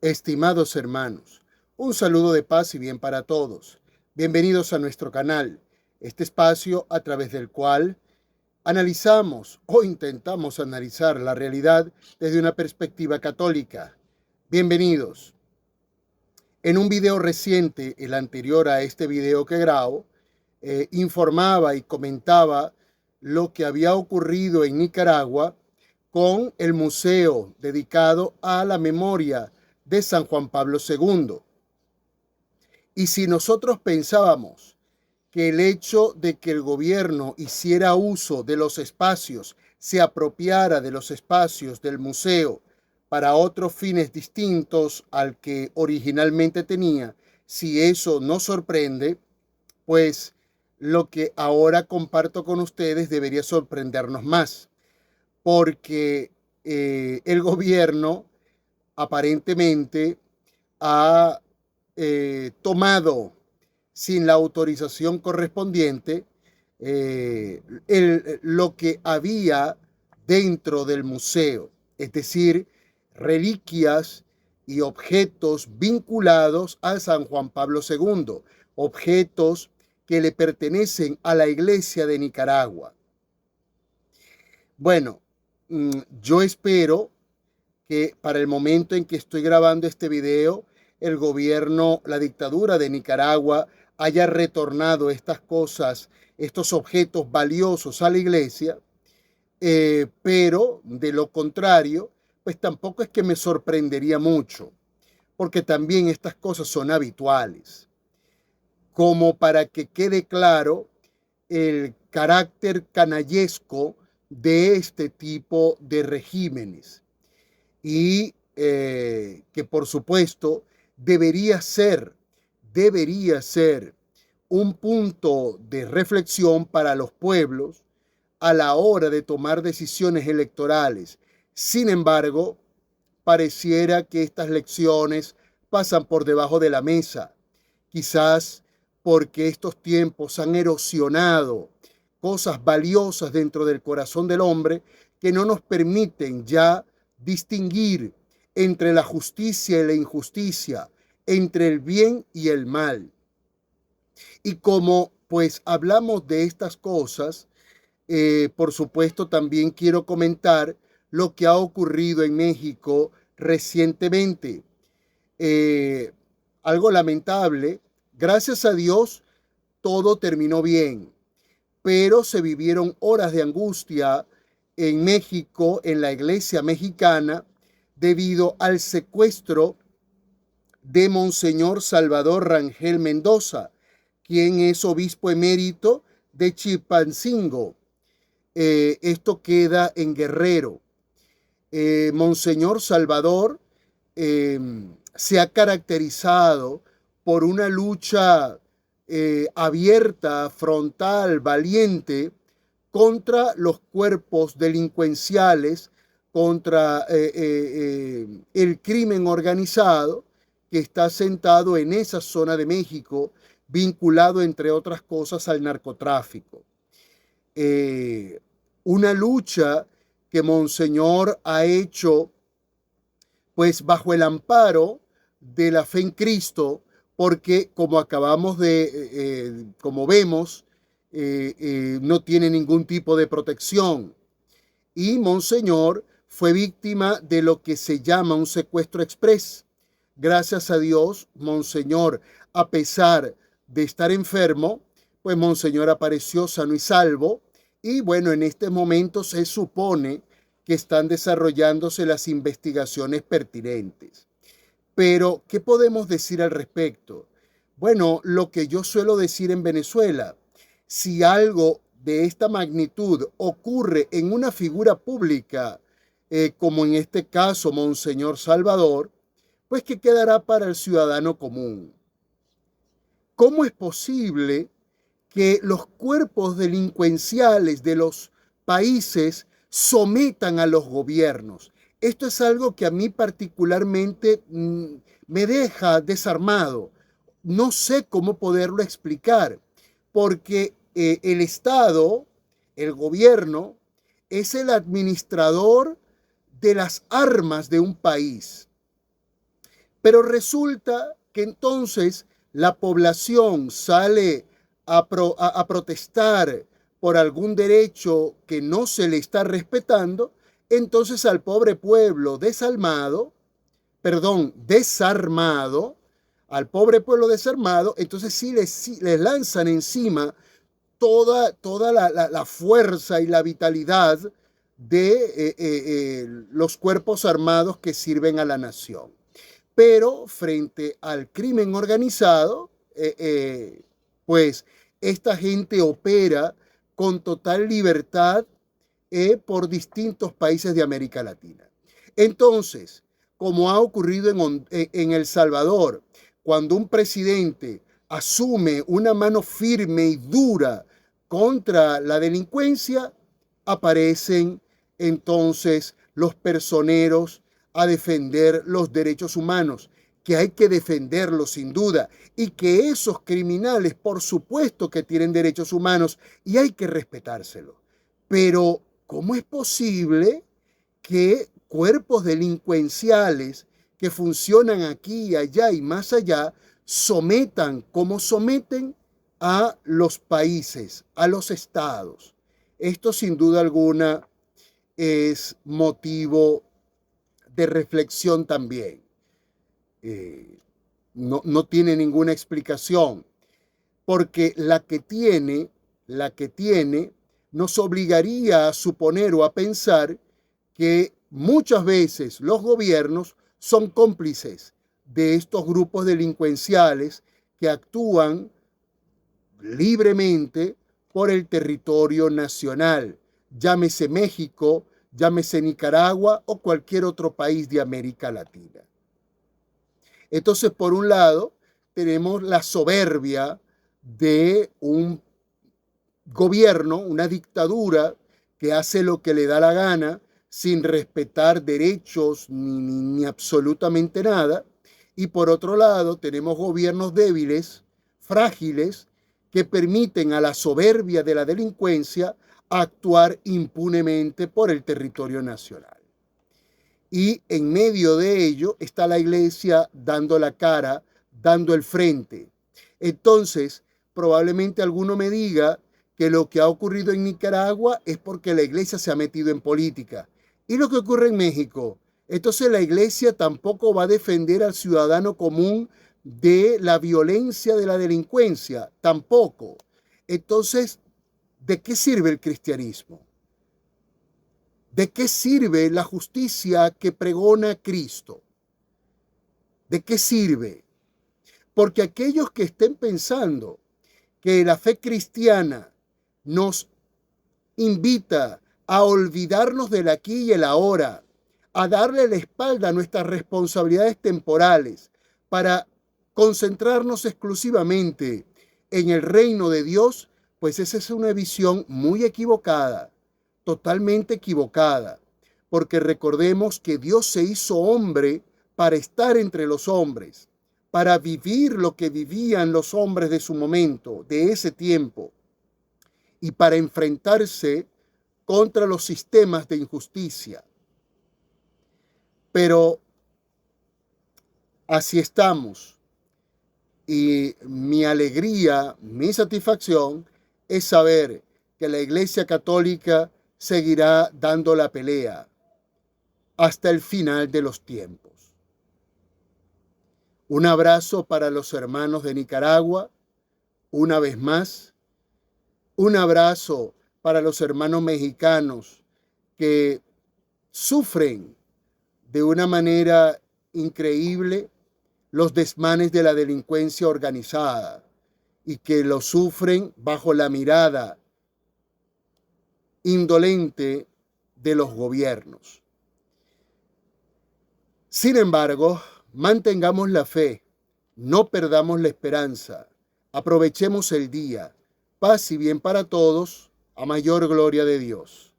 Estimados hermanos, un saludo de paz y bien para todos. Bienvenidos a nuestro canal, este espacio a través del cual analizamos o intentamos analizar la realidad desde una perspectiva católica. Bienvenidos. En un video reciente, el anterior a este video que grabo, informaba y comentaba lo que había ocurrido en Nicaragua con el museo dedicado a la memoria de San Juan Pablo II. Y si nosotros pensábamos que el hecho de que el gobierno hiciera uso de los espacios, se apropiara de los espacios del museo para otros fines distintos al que originalmente tenía, si eso nos sorprende, pues lo que ahora comparto con ustedes debería sorprendernos más, porque el gobierno aparentemente ha tomado sin la autorización correspondiente lo que había dentro del museo, es decir, reliquias y objetos vinculados a San Juan Pablo II, objetos que le pertenecen a la Iglesia de Nicaragua. Bueno, yo espero que para el momento en que estoy grabando este video, el gobierno, la dictadura de Nicaragua haya retornado estas cosas, estos objetos valiosos a la iglesia, pero de lo contrario, pues tampoco es que me sorprendería mucho, porque también estas cosas son habituales, como para que quede claro el carácter canallesco de este tipo de regímenes y que por supuesto debería ser un punto de reflexión para los pueblos a la hora de tomar decisiones electorales. Sin embargo, pareciera que estas lecciones pasan por debajo de la mesa, quizás porque estos tiempos han erosionado cosas valiosas dentro del corazón del hombre que no nos permiten ya distinguir entre la justicia y la injusticia, entre el bien y el mal. Y como pues hablamos de estas cosas, por supuesto también quiero comentar lo que ha ocurrido en México recientemente. Algo lamentable, gracias a Dios todo terminó bien, pero se vivieron horas de angustia en México, en la iglesia mexicana, debido al secuestro de Monseñor Salvador Rangel Mendoza, quien es obispo emérito de Chilpancingo. Esto queda en Guerrero. Monseñor Salvador se ha caracterizado por una lucha abierta, frontal, valiente, contra los cuerpos delincuenciales, contra el crimen organizado que está sentado en esa zona de México, vinculado, entre otras cosas, al narcotráfico. Una lucha que Monseñor ha hecho, pues bajo el amparo de la fe en Cristo, porque como acabamos de, como vemos, no tiene ningún tipo de protección. Y Monseñor fue víctima de lo que se llama un secuestro exprés. Gracias a Dios, Monseñor, a pesar de estar enfermo, pues Monseñor apareció sano y salvo. Y bueno, en este momento se supone que están desarrollándose las investigaciones pertinentes. Pero, ¿qué podemos decir al respecto? Bueno, lo que yo suelo decir en Venezuela, si algo de esta magnitud ocurre en una figura pública, como en este caso Monseñor Salvador, pues ¿qué quedará para el ciudadano común? ¿Cómo es posible que los cuerpos delincuenciales de los países sometan a los gobiernos? Esto es algo que a mí particularmente me deja desarmado. No sé cómo poderlo explicar, porque el Estado, el gobierno, es el administrador de las armas de un país. Pero resulta que entonces la población sale a protestar por algún derecho que no se le está respetando, entonces al pobre pueblo desarmado, al pobre pueblo desarmado, entonces sí les lanzan encima toda la fuerza y la vitalidad de los cuerpos armados que sirven a la nación. Pero frente al crimen organizado, pues esta gente opera con total libertad por distintos países de América Latina. Entonces, como ha ocurrido en El Salvador, cuando un presidente asume una mano firme y dura contra la delincuencia, aparecen entonces los personeros a defender los derechos humanos, que hay que defenderlos sin duda, y que esos criminales, por supuesto que tienen derechos humanos y hay que respetárselos. Pero, ¿cómo es posible que cuerpos delincuenciales que funcionan aquí, allá y más allá, sometan como someten a los países, a los estados? Esto sin duda alguna es motivo de reflexión también. No tiene ninguna explicación, porque la que tiene nos obligaría a suponer o a pensar que muchas veces los gobiernos son cómplices de estos grupos delincuenciales que actúan libremente por el territorio nacional, llámese México, llámese Nicaragua o cualquier otro país de América Latina. Entonces, por un lado, tenemos la soberbia de un gobierno, una dictadura que hace lo que le da la gana sin respetar derechos ni absolutamente nada. Y por otro lado, tenemos gobiernos débiles, frágiles, que permiten a la soberbia de la delincuencia actuar impunemente por el territorio nacional. Y en medio de ello está la iglesia dando la cara, dando el frente. Entonces, probablemente alguno me diga que lo que ha ocurrido en Nicaragua es porque la iglesia se ha metido en política. ¿Y lo que ocurre en México? Entonces la iglesia tampoco va a defender al ciudadano común de la violencia de la delincuencia, tampoco. Entonces, ¿de qué sirve el cristianismo? ¿De qué sirve la justicia que pregona Cristo? ¿De qué sirve? Porque aquellos que estén pensando que la fe cristiana nos invita a olvidarnos del aquí y el ahora, a darle la espalda a nuestras responsabilidades temporales para concentrarnos exclusivamente en el reino de Dios, pues esa es una visión muy equivocada, totalmente equivocada, porque recordemos que Dios se hizo hombre para estar entre los hombres, para vivir lo que vivían los hombres de su momento, de ese tiempo, y para enfrentarse contra los sistemas de injusticia. Pero así estamos. Y mi alegría, mi satisfacción es saber que la Iglesia Católica seguirá dando la pelea hasta el final de los tiempos. Un abrazo para los hermanos de Nicaragua, una vez más. Un abrazo para los hermanos mexicanos que sufren de una manera increíble los desmanes de la delincuencia organizada y que lo sufren bajo la mirada indolente de los gobiernos. Sin embargo, mantengamos la fe, no perdamos la esperanza, aprovechemos el día. Paz y bien para todos, a mayor gloria de Dios.